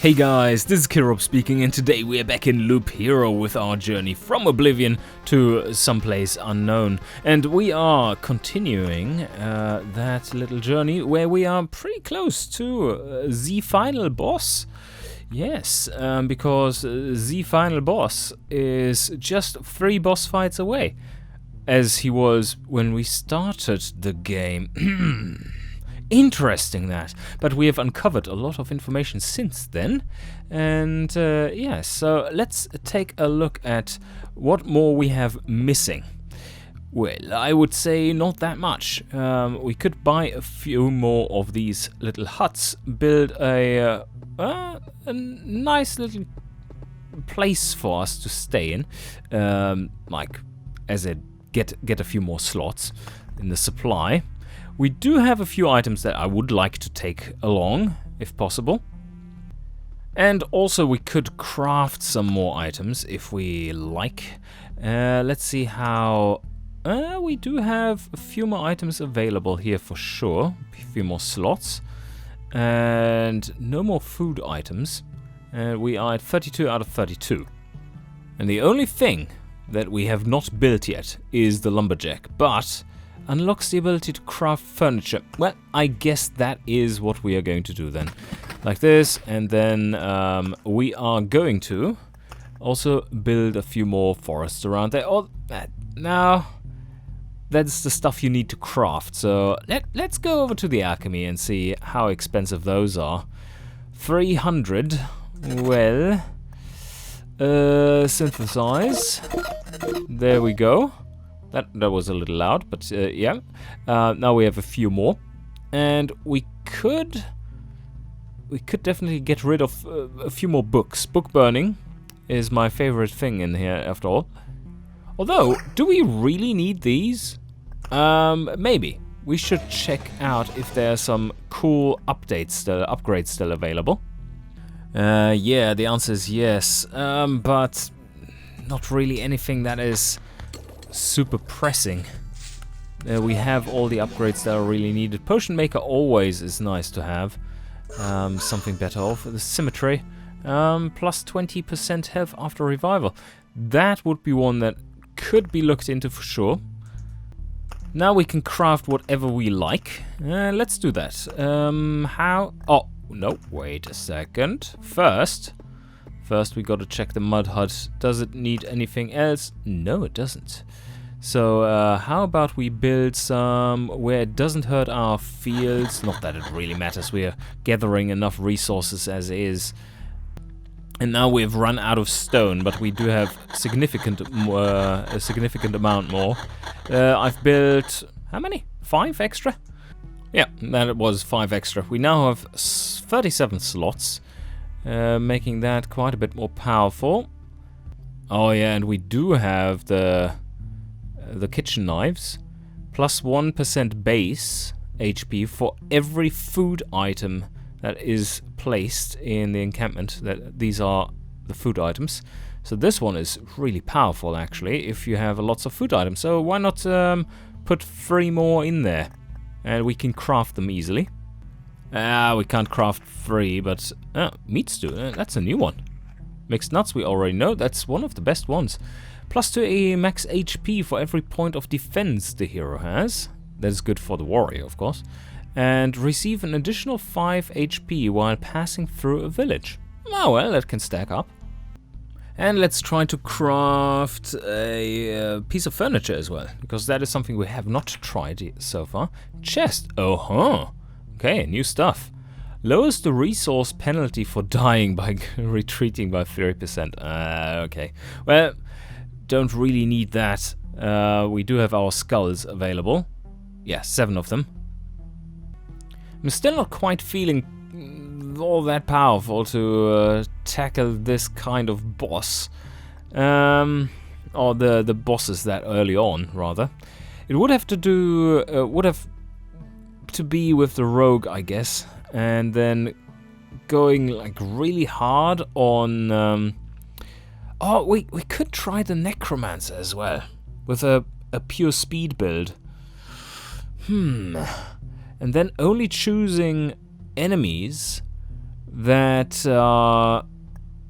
Hey guys, this is Kirop speaking, and today we are back in Loop Hero with our journey from Oblivion to someplace unknown. And we are continuing that little journey where we are pretty close to the final boss. Yes, because the final boss is just 3 boss fights away, as he was when we started the game. Interesting that, but we have uncovered a lot of information since then, and yeah, so let's take a look at what more we have missing. Well, I would say not that much. We could buy a few more of these little huts, build a nice little place for us to stay in, like as a get a few more slots in the supply. We do have a few items that I would like to take along, if possible. And also we could craft some more items if we like. Let's see how... we do have a few more items available here for sure. A few more slots. And no more food items. We are at 32 out of 32. And the only thing that we have not built yet is the lumberjack. But... unlocks the ability to craft furniture. Well, I guess that is what we are going to do then. Like this, and then we are going to also build a few more forests around there. Oh, now that's the stuff you need to craft. So let's go over to the alchemy and see how expensive those are. 300. Well, synthesize. There we go. That was a little loud, but yeah. Now we have a few more, and we could definitely get rid of a few more books. Book burning is my favorite thing in here, after all. Although, do we really need these? Maybe we should check out if there are some cool upgrades still available. Yeah, the answer is yes, but not really anything that is super pressing. We have all the upgrades that are really needed. Potion maker always is nice to have. Something better off. The symmetry. Plus 20% health after revival. That would be one that could be looked into for sure. Now we can craft whatever we like. Let's do that. How? Oh, no, wait a second. First we gotta check the mud hut. Does it need anything else? No, it doesn't. So how about we build some where it doesn't hurt our fields? Not that it really matters. We're gathering enough resources as is. And now we've run out of stone, but we do have a significant amount more. I've built how many? 5 extra? Yeah, that was 5 extra. We now have 37 slots. Making that quite a bit more powerful. Oh yeah, and we do have the kitchen knives. Plus 1% base HP for every food item that is placed in the encampment. These are the food items. So this one is really powerful actually, if you have lots of food items. So why not put 3 more in there? And we can craft them easily. We can't craft 3, but meat stew, that's a new one. Mixed nuts we already know, that's one of the best ones. Plus 2 max HP for every point of defense the hero has. That's good for the warrior, of course. And receive an additional 5 HP while passing through a village. Oh well, that can stack up. And let's try to craft a piece of furniture as well, because that is something we have not tried so far. Chest, oh-huh. Okay, new stuff. Lowers the resource penalty for dying by retreating by 30%. Okay. Well, don't really need that. We do have our skulls available. Yeah, 7 of them. I'm still not quite feeling all that powerful to tackle this kind of boss. Or the bosses that early on, rather. It would have to do... to be with the rogue, I guess, and then going like really hard on oh, we could try the necromancer as well with a pure speed build. And then only choosing enemies that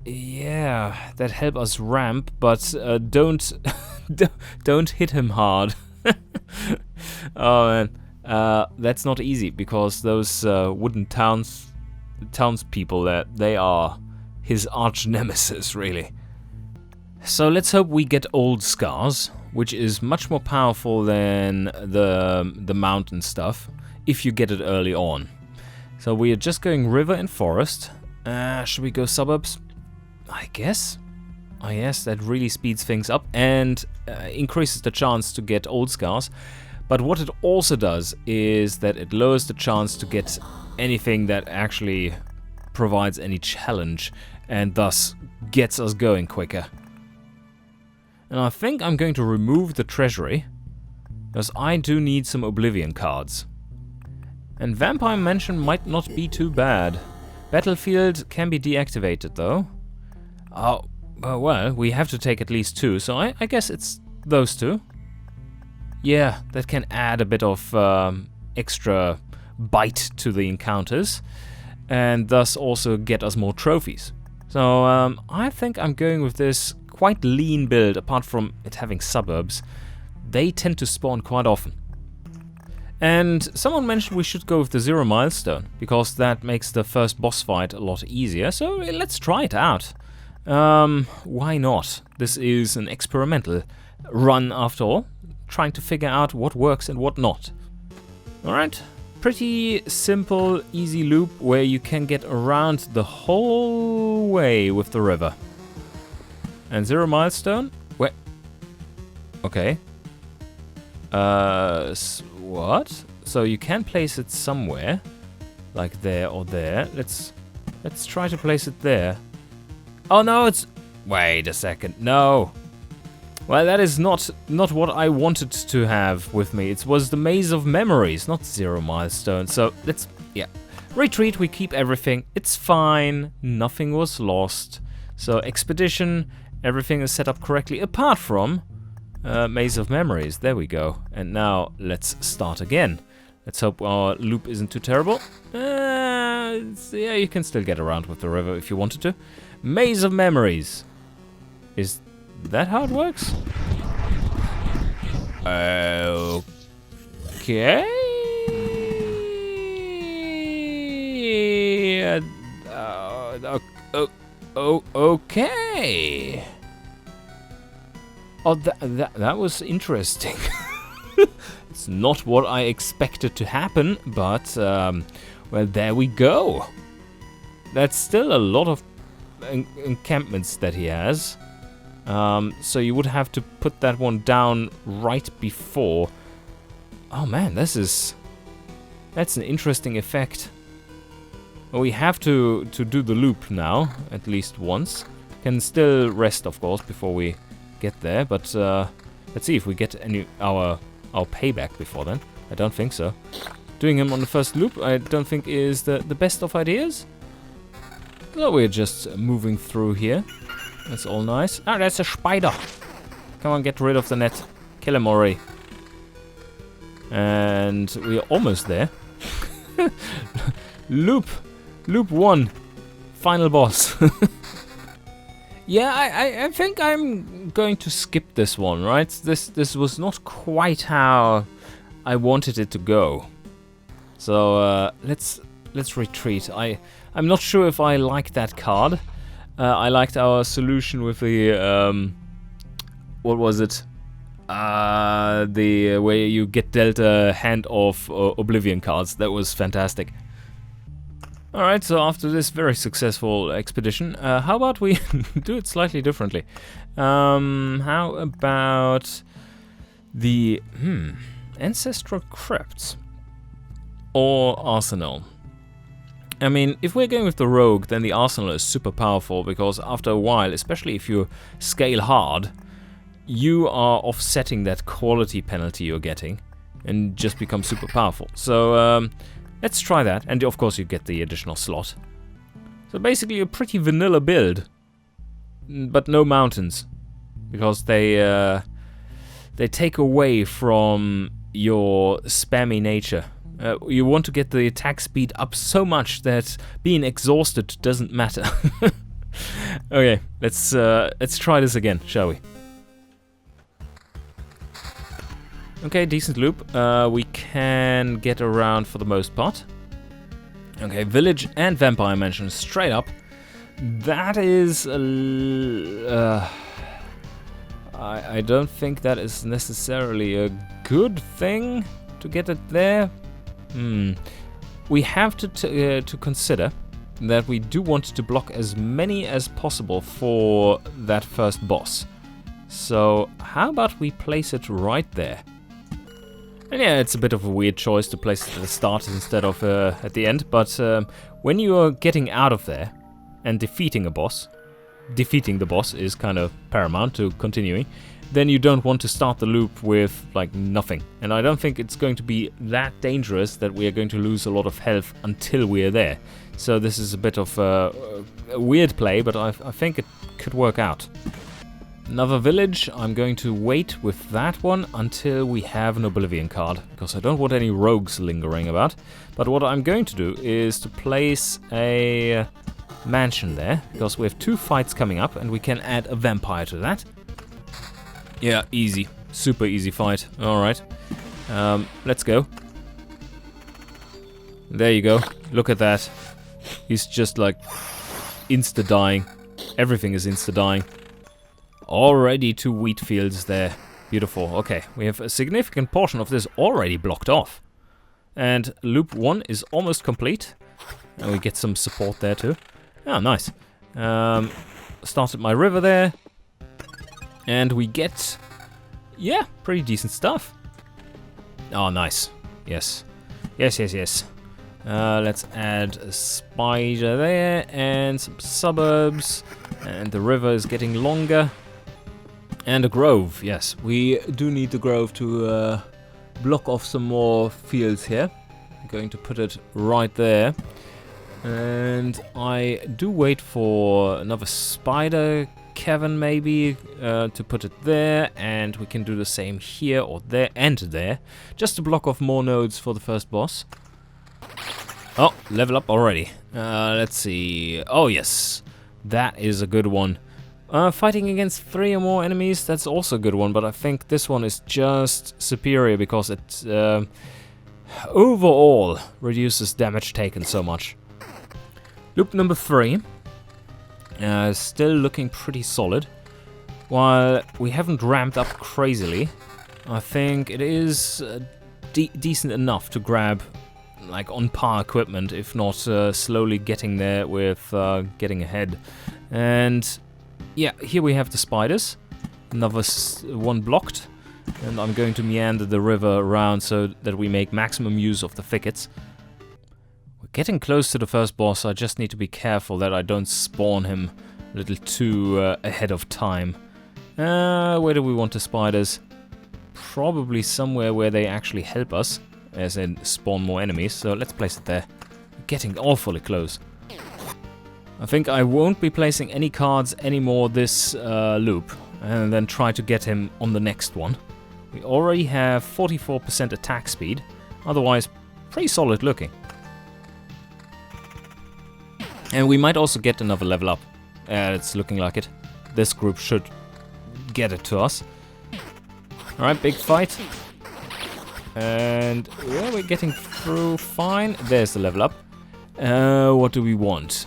yeah, that help us ramp, but don't don't hit him hard. Oh man, that's not easy because those wooden townspeople that they are his arch nemesis, really. So let's hope we get old scars, which is much more powerful than the mountain stuff if you get it early on. So we are just going river and forest. Should we go suburbs? I guess. Oh yes, that really speeds things up and increases the chance to get old scars. But what it also does is that it lowers the chance to get anything that actually provides any challenge and thus gets us going quicker. And I think I'm going to remove the treasury, because I do need some Oblivion cards. And Vampire Mansion might not be too bad. Battlefield can be deactivated though. Oh, well, we have to take at least 2, so I guess it's those 2. Yeah, that can add a bit of extra bite to the encounters, and thus also get us more trophies. So I think I'm going with this quite lean build. Apart from it having suburbs, they tend to spawn quite often. And someone mentioned we should go with the 0 milestone, because that makes the first boss fight a lot easier, so let's try it out. Why not? This is an experimental run after all, trying to figure out what works and what not. Alright, pretty simple, easy loop where you can get around the whole way with the river. And 0 milestone? Where? Okay. What? So you can place it somewhere, like there or there. Let's try to place it there. Oh no, it's... Wait a second. No. Well, that is not what I wanted to have with me. It was the Maze of Memories, not 0 milestone. So let's... Yeah. Retreat, we keep everything. It's fine. Nothing was lost. So expedition... Everything is set up correctly, apart from Maze of Memories. There we go. And now let's start again. Let's hope our loop isn't too terrible. Yeah, you can still get around with the river if you wanted to. Maze of Memories. Is that how it works? Okay. Okay. Oh, that was interesting. It's not what I expected to happen, but well, there we go. That's still a lot of encampments that he has. So you would have to put that one down right before. Oh man, that's an interesting effect. We have to do the loop now, at least once. Can still rest, of course, before we get there, but let's see if we get our payback before then. I don't think so. Doing him on the first loop, I don't think is the best of ideas. So we're just moving through here. That's all nice. Ah, that's a spider. Come on, get rid of the net. Kill him already. And we're almost there. Loop 1. Final boss. Yeah, I think I'm going to skip this one, right? This was not quite how I wanted it to go. So let's retreat. I'm not sure if I like that card. I liked our solution with the what was it? The where you get dealt a hand of Oblivion cards. That was fantastic. Alright, so after this very successful expedition, how about we do it slightly differently? How about the Ancestral Crypts or Arsenal? I mean, if we're going with the Rogue, then the Arsenal is super powerful, because after a while, especially if you scale hard, you are offsetting that quality penalty you're getting and just become super powerful. So let's try that, and of course you get the additional slot. So basically a pretty vanilla build, but no mountains, because they take away from your spammy nature. You want to get the attack speed up so much that being exhausted doesn't matter. Okay, let's try this again, shall we? Okay, decent loop. We can get around for the most part. Okay, village and vampire mansion straight up. That is I don't think that is necessarily a good thing to get it there. We have to consider that we do want to block as many as possible for that first boss. So how about we place it right there? And yeah, it's a bit of a weird choice to place it at the start instead of at the end, but when you are getting out of there and defeating the boss is kind of paramount to continuing, then you don't want to start the loop with like nothing. And I don't think it's going to be that dangerous that we are going to lose a lot of health until we are there. So this is a bit of a weird play, but I think it could work out. Another village, I'm going to wait with that one until we have an Oblivion card, because I don't want any rogues lingering about. But what I'm going to do is to place a mansion there, because we have 2 fights coming up and we can add a vampire to that. Yeah, easy. Super easy fight. Alright. Let's go. There you go. Look at that. He's just like insta-dying. Everything is insta-dying. Already 2 wheat fields there. Beautiful. Okay, we have a significant portion of this already blocked off. And loop 1 is almost complete. And we get some support there too. Oh, nice. Started my river there. And we get, yeah, pretty decent stuff. Oh, nice. Yes. Yes. Let's add a spider there and some suburbs. And the river is getting longer. And a grove, yes. We do need the grove to block off some more fields here. I'm going to put it right there. And I do wait for another spider cavern maybe to put it there. And we can do the same here or there and there. Just to block off more nodes for the first boss. Oh, level up already. Let's see. Oh, yes. That is a good one. Fighting against 3 or more enemies, that's also a good one, but I think this one is just superior because it overall reduces damage taken so much. Loop number 3, still looking pretty solid. While we haven't ramped up crazily, I think it is decent enough to grab like on par equipment, if not slowly getting there with getting ahead. And yeah, here we have the spiders, another one blocked, and I'm going to meander the river around so that we make maximum use of the thickets. We're getting close to the first boss, I just need to be careful that I don't spawn him a little too ahead of time. Where do we want the spiders? Probably somewhere where they actually help us, as in spawn more enemies, so let's place it there. Getting awfully close. I think I won't be placing any cards anymore this loop, and then try to get him on the next one. We already have 44% attack speed, otherwise pretty solid looking. And we might also get another level up. It's looking like it. This group should get it to us. Alright, big fight. And yeah, we're getting through fine. There's the level up. What do we want?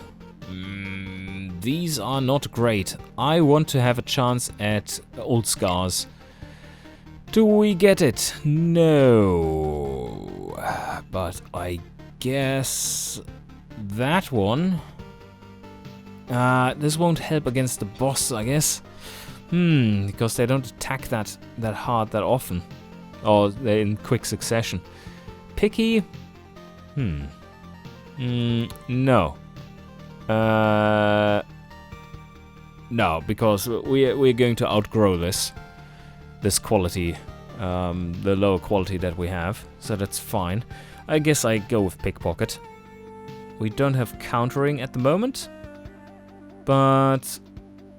These are not great. I want to have a chance at Old Scars. Do we get it? No. But I guess that one. This won't help against the boss, I guess. Because they don't attack that hard that often. Or they're in quick succession. Picky? No. No, because we're going to outgrow this quality, the lower quality that we have, so that's fine. I guess I go with pickpocket. We don't have countering at the moment, but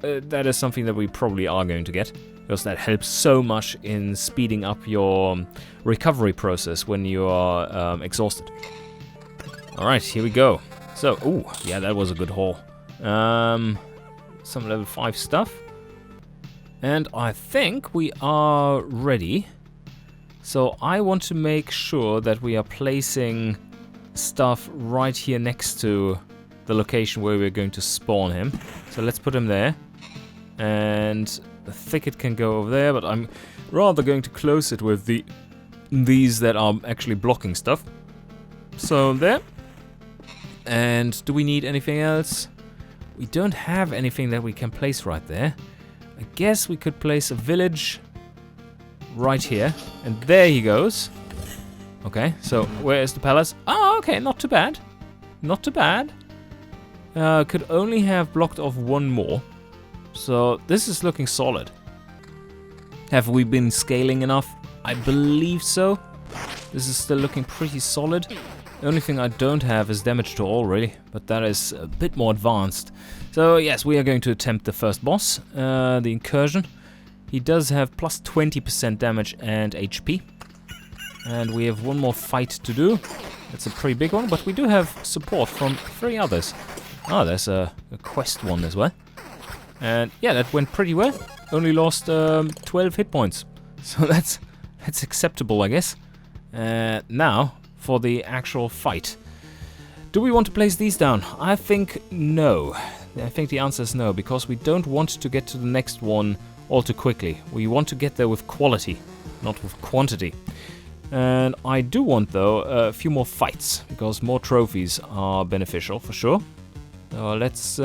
that is something that we probably are going to get. because that helps so much in speeding up your recovery process when you are exhausted. Alright, here we go. So, ooh, yeah, that was a good haul. Some level 5 stuff. And I think we are ready. So I want to make sure that we are placing stuff right here next to the location where we're going to spawn him. So let's put him there. And the thicket can go over there, but I'm rather going to close it with these that are actually blocking stuff. So there. And do we need anything else? We don't have anything that we can place right there. I guess we could place a village right here. And there he goes. Okay, so where is the palace? Oh, okay, not too bad. Not too bad. Could only have blocked off one more. So this is looking solid. Have we been scaling enough? I believe so. This is still looking pretty solid. The only thing I don't have is damage to all, really, but that is a bit more advanced. So yes, we are going to attempt the first boss, the incursion. He does have plus 20% damage and HP. And we have one more fight to do. That's a pretty big one, but we do have support from 3 others. Oh, there's a quest one as well. And yeah, that went pretty well. Only lost 12 hit points. So that's acceptable, I guess. Now, for the actual fight. Do we want to place these down? I think no. I think the answer is no, because we don't want to get to the next one all too quickly. We want to get there with quality, not with quantity. And I do want, though, a few more fights, because more trophies are beneficial, for sure. So let's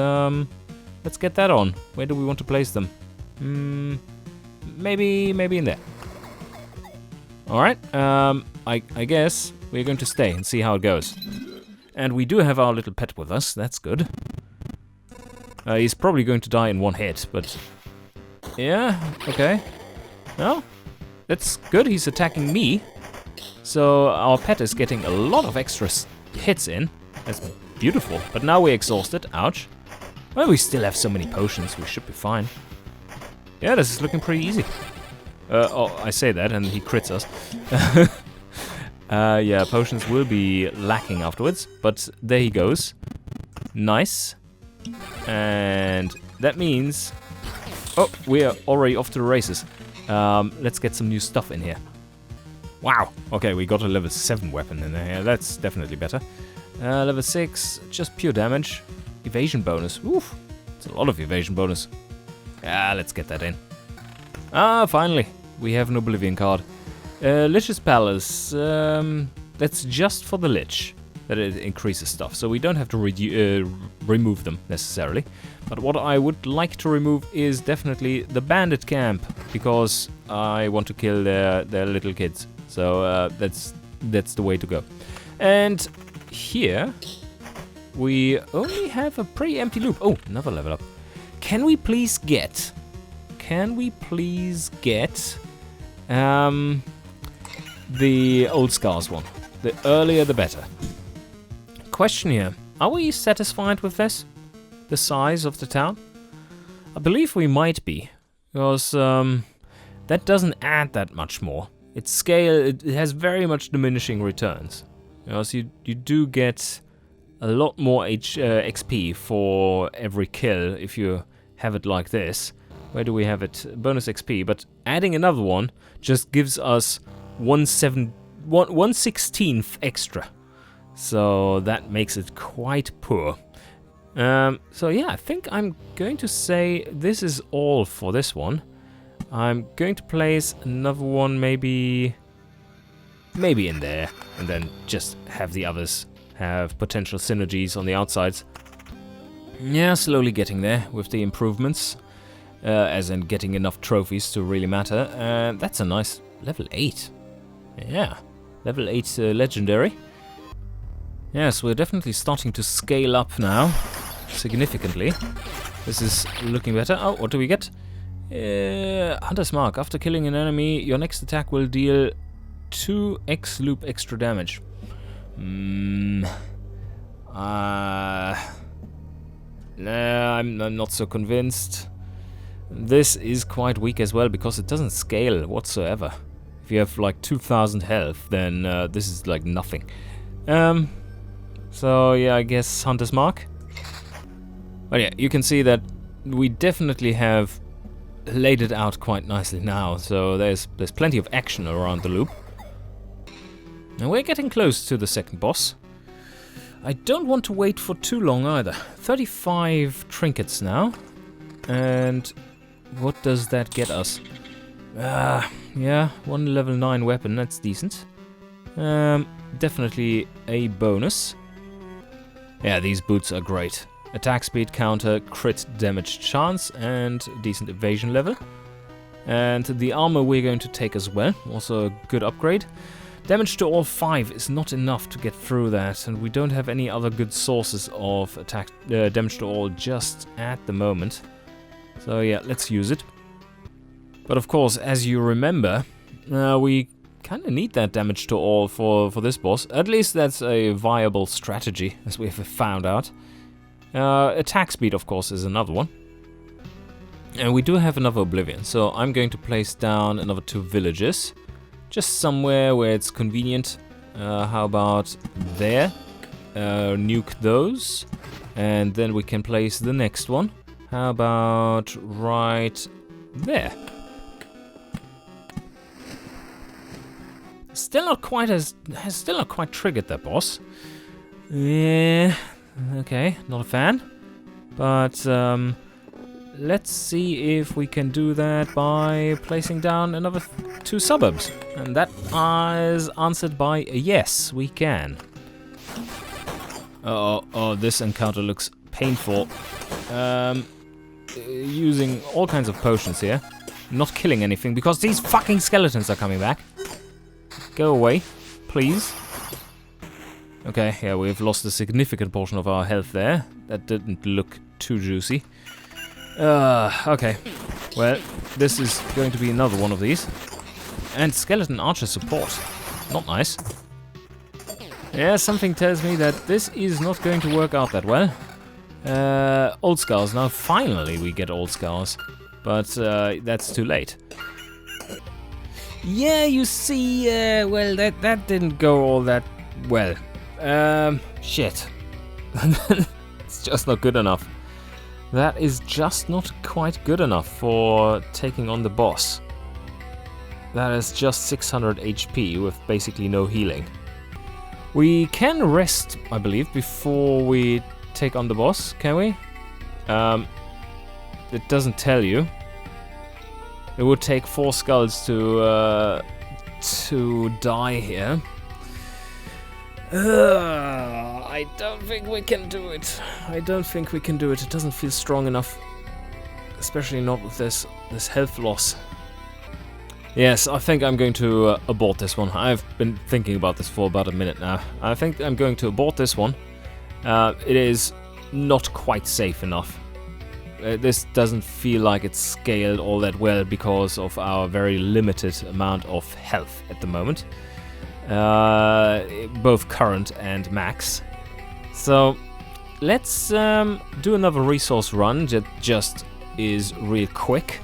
get that on. Where do we want to place them? Maybe in there. Alright, I guess we're going to stay and see how it goes. And we do have our little pet with us, that's good. He's probably going to die in one hit, but... yeah, okay. Well, that's good, he's attacking me. So our pet is getting a lot of extra hits in. That's beautiful, but now we're exhausted, ouch. Well, we still have so many potions, we should be fine. Yeah, this is looking pretty easy. Oh, I say that and he crits us. Yeah, potions will be lacking afterwards, but there he goes. Nice. And that means... oh, we are already off to the races. Let's get some new stuff in here. Wow. Okay, we got a level 7 weapon in there. Yeah, that's definitely better. Level 6, just pure damage. Evasion bonus. Oof. It's a lot of evasion bonus. Yeah, let's get that in. Ah, finally. We have an Oblivion card. Lich's Palace. That's just for the Lich. That it increases stuff. So we don't have to remove them necessarily. But what I would like to remove is definitely the bandit camp. Because I want to kill their little kids. So that's the way to go. And here we only have a pretty empty loop. Oh, another level up. Can we please get the Old Scars one? The earlier the better. Question here. Are we satisfied with this? The size of the town? I believe we might be. Because that doesn't add that much more. Its scale, it has very much diminishing returns. Because you do get a lot more XP for every kill if you have it like this. Where do we have it? Bonus XP, but adding another one just gives us 1/16th extra. So that makes it quite poor. So yeah, I think I'm going to say this is all for this one. I'm going to place another one maybe in there, and then just have the others have potential synergies on the outsides. Yeah, slowly getting there with the improvements, as in getting enough trophies to really matter. That's a nice level 8. Yeah, level 8 legendary. Yes, we're definitely starting to scale up now, significantly. This is looking better. Oh, what do we get? Hunter's Mark. After killing an enemy, your next attack will deal 2x loop extra damage. No, I'm not so convinced. This is quite weak as well because it doesn't scale whatsoever. If you have like 2000 health, then this is like nothing. So yeah, I guess Hunter's Mark. But yeah, you can see that we definitely have laid it out quite nicely now. So there's plenty of action around the loop. And we're getting close to the second boss. I don't want to wait for too long either. 35 trinkets now. And what does that get us? Yeah, one level 9 weapon, that's decent. Definitely a bonus. Yeah, these boots are great. Attack speed, counter, crit damage chance, and decent evasion level. And the armor we're going to take as well, also a good upgrade. Damage to all 5 is not enough to get through that, and we don't have any other good sources of attack damage to all just at the moment. So yeah, let's use it. But of course, as you remember, we kind of need that damage to all for this boss. At least that's a viable strategy, as we have found out. Attack speed, of course, is another one. And we do have another Oblivion, so I'm going to place down another 2 villages. Just somewhere where it's convenient. How about there? Nuke those. And then we can place the next one. How about right there? Still not quite triggered that boss. Yeah, okay, not a fan. But let's see if we can do that by placing down another 2 suburbs. And that is answered by a yes, we can. Oh, this encounter looks painful. Using all kinds of potions here. Not killing anything because these fucking skeletons are coming back. Go away, please. Okay, yeah, we've lost a significant portion of our health there. That didn't look too juicy. Okay. Well, this is going to be another one of these. And skeleton archer support. Not nice. Yeah, something tells me that this is not going to work out that well. Old scars. Now finally we get old scars. But that's too late. Yeah, you see, well, that didn't go all that well. Shit. It's just not good enough. That is just not quite good enough for taking on the boss. That is just 600 HP with basically no healing. We can rest, I believe, before we take on the boss, can we? It doesn't tell you. It would take 4 skulls to die here. I don't think we can do it. It doesn't feel strong enough. Especially not with this health loss. Yes, I think I'm going to abort this one. I've been thinking about this for about a minute now. I think I'm going to abort this one. It is not quite safe enough. This doesn't feel like it's scaled all that well because of our very limited amount of health at the moment. Both current and max. So let's do another resource run that just is real quick.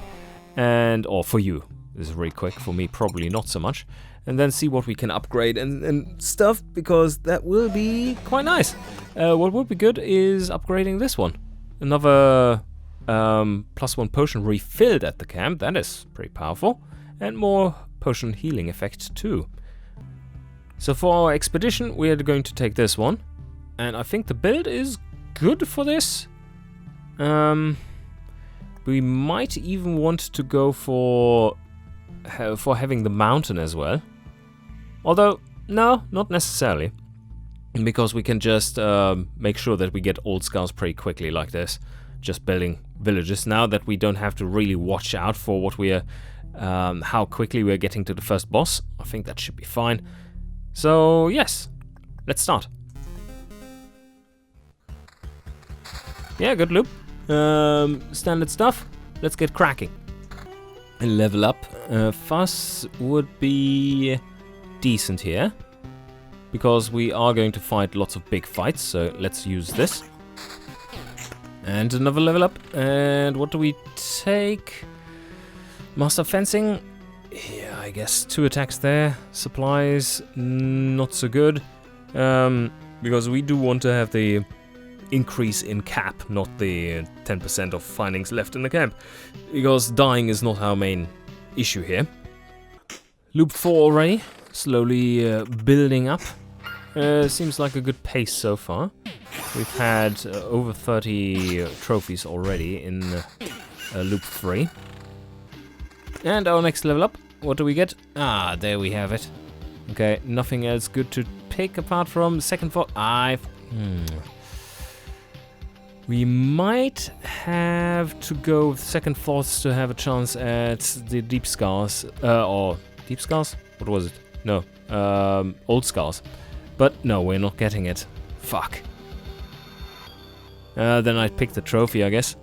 Or for you, is real quick. For me, probably not so much. And then see what we can upgrade and stuff, because that will be quite nice. What would be good is upgrading this one. Another +1 potion refilled at the camp. That is pretty powerful. And more potion healing effect too. So for our expedition, we are going to take this one. And I think the build is good for this. We might even want to go for having the mountain as well. Although, no, not necessarily. Because we can just make sure that we get old scars pretty quickly like this. Just building villages now that we don't have to really watch out for what we are, how quickly we're getting to the first boss. I think that should be fine. So, yes, let's start. Yeah, good loop. Standard stuff. Let's get cracking. And level up. Fuss would be decent here. Because we are going to fight lots of big fights, so let's use this. And another level up. And what do we take? Master fencing. Yeah, I guess 2 attacks there. Supplies, not so good. Because we do want to have the increase in cap, not the 10% of findings left in the camp. Because dying is not our main issue here. Loop 4 already. Slowly building up. Seems like a good pace so far. We've had over 30 trophies already in Loop 3. And our next level up, what do we get? Ah, there we have it. Okay, nothing else good to pick apart from second thought. We might have to go with second thoughts to have a chance at the deep scars. Or deep scars? What was it? No, old scars. But no, we're not getting it. Fuck. Then I'd pick the trophy, I guess.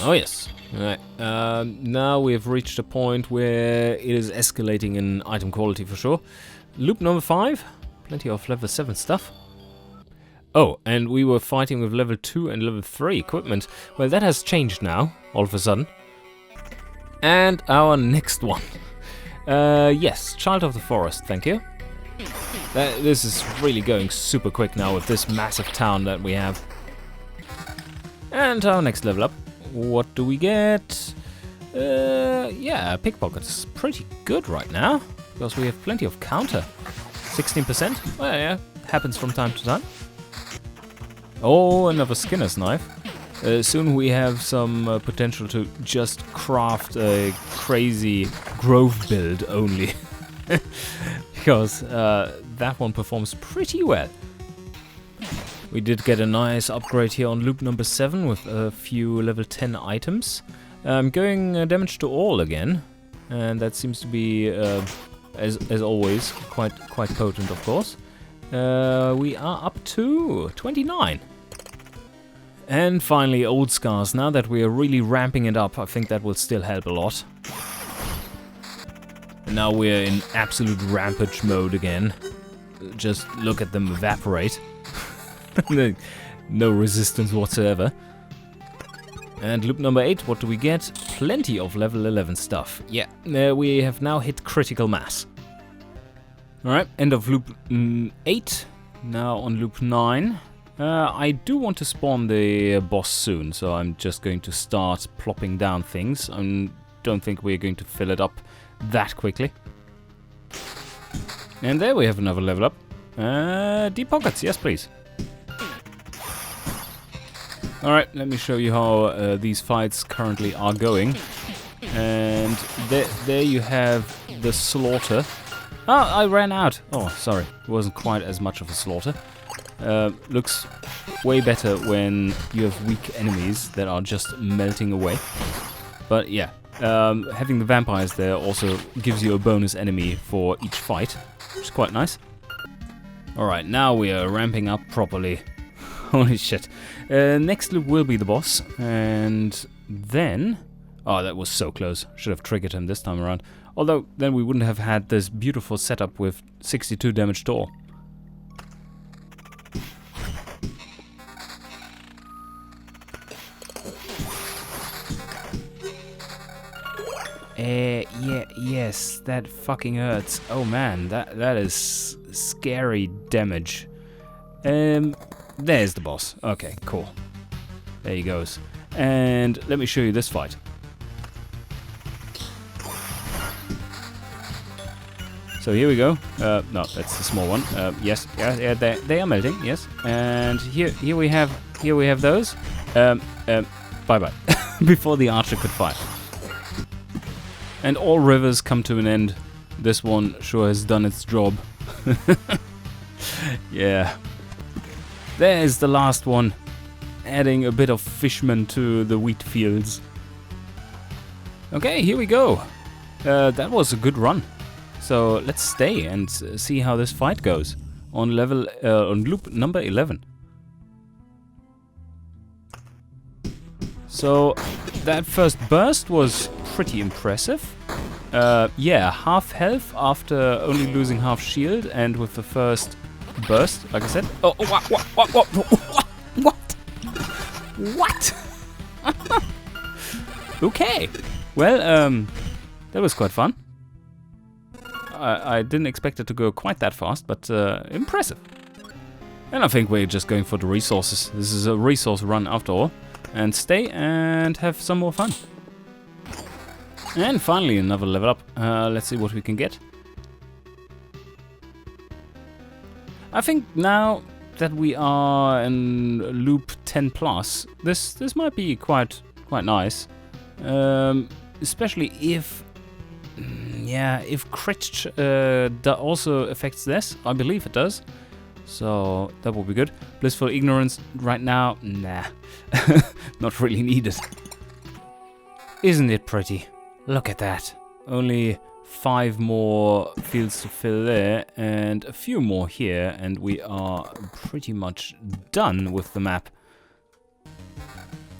Oh yes. Alright. Now we have reached a point where it is escalating in item quality for sure. Loop number 5. Plenty of level 7 stuff. Oh, and we were fighting with level 2 and level 3 equipment. Well, that has changed now, all of a sudden. And our next one. Yes, Child of the Forest, thank you. This is really going super quick now with this massive town that we have. And our next level up. What do we get? Yeah, pickpocket's pretty good right now. Because we have plenty of counter. 16%? Well, yeah, happens from time to time. Oh, another Skinner's knife. Soon we have some potential to just craft a crazy grove build only. Because that one performs pretty well. We did get a nice upgrade here on loop number 7 with a few level 10 items. Going damage to all again. And that seems to be, as always, quite potent, of course. We are up to 29. And finally, old scars. Now that we are really ramping it up, I think that will still help a lot. And now we're in absolute rampage mode again. Just look at them evaporate. No resistance whatsoever. And loop number 8, what do we get? Plenty of level 11 stuff. Yeah, we have now hit critical mass. Alright, end of loop 8. Now on loop 9. I do want to spawn the boss soon, so I'm just going to start plopping down things. I don't think we're going to fill it up that quickly. And there we have another level up. Deep pockets, yes please. Alright, let me show you how these fights currently are going. And there you have the slaughter. Oh, I ran out. Oh, sorry. It wasn't quite as much of a slaughter. Looks way better when you have weak enemies that are just melting away. But yeah, having the vampires there also gives you a bonus enemy for each fight, which is quite nice. Alright, now we are ramping up properly. Holy shit. Next loop will be the boss, and then... Oh, that was so close. Should have triggered him this time around. Although, then we wouldn't have had this beautiful setup with 62 damage to all. Yes, that fucking hurts. Oh man, that is scary damage. There's the boss. Okay, cool. There he goes. And let me show you this fight. So here we go. No, that's the small one. Yes, yeah, they are melting. Yes, and here we have those. Bye bye. Before the archer could fire. And all rivers come to an end. This one sure has done its job. Yeah. There's the last one. Adding a bit of fishman to the wheat fields. Okay, here we go. That was a good run. So let's stay and see how this fight goes on loop number 11. So that first burst was pretty impressive. Yeah, half health after only losing half shield, and with the first burst, like I said. Oh, what? What? Okay. Well, that was quite fun. I didn't expect it to go quite that fast, but impressive. And I think we're just going for the resources. This is a resource run after all. And stay and have some more fun. And finally another level up. Let's see what we can get. I think now that we are in loop 10 plus, this might be quite nice. Especially if if crit also affects this. I believe it does. So that will be good. Blissful ignorance right now, nah. Not really needed. Isn't it pretty? Look at that. Only 5 more fields to fill there and a few more here, and we are pretty much done with the map.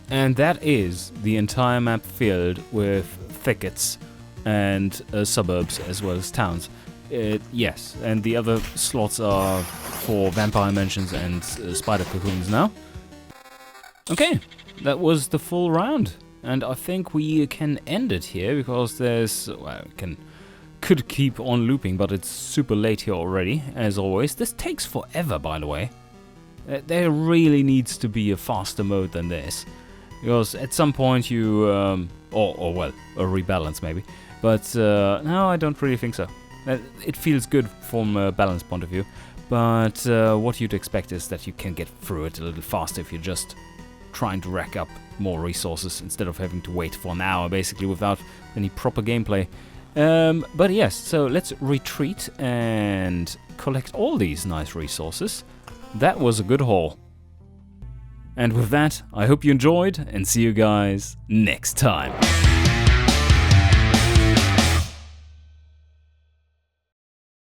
And that is the entire map filled with thickets and suburbs as well as towns. Yes, and the other slots are for vampire mansions and spider cocoons now. Okay, that was the full round, and I think we can end it here because there's, well, could keep on looping, but it's super late here already, as always. This takes forever, by the way. There really needs to be a faster mode than this, because at some point you, or well, a rebalance maybe, but no, I don't really think so. It feels good from a balance point of view, but what you'd expect is that you can get through it a little faster if you're just trying to rack up more resources instead of having to wait for an hour basically without any proper gameplay. But yes, so let's retreat and collect all these nice resources. That was a good haul. And with that, I hope you enjoyed and see you guys next time.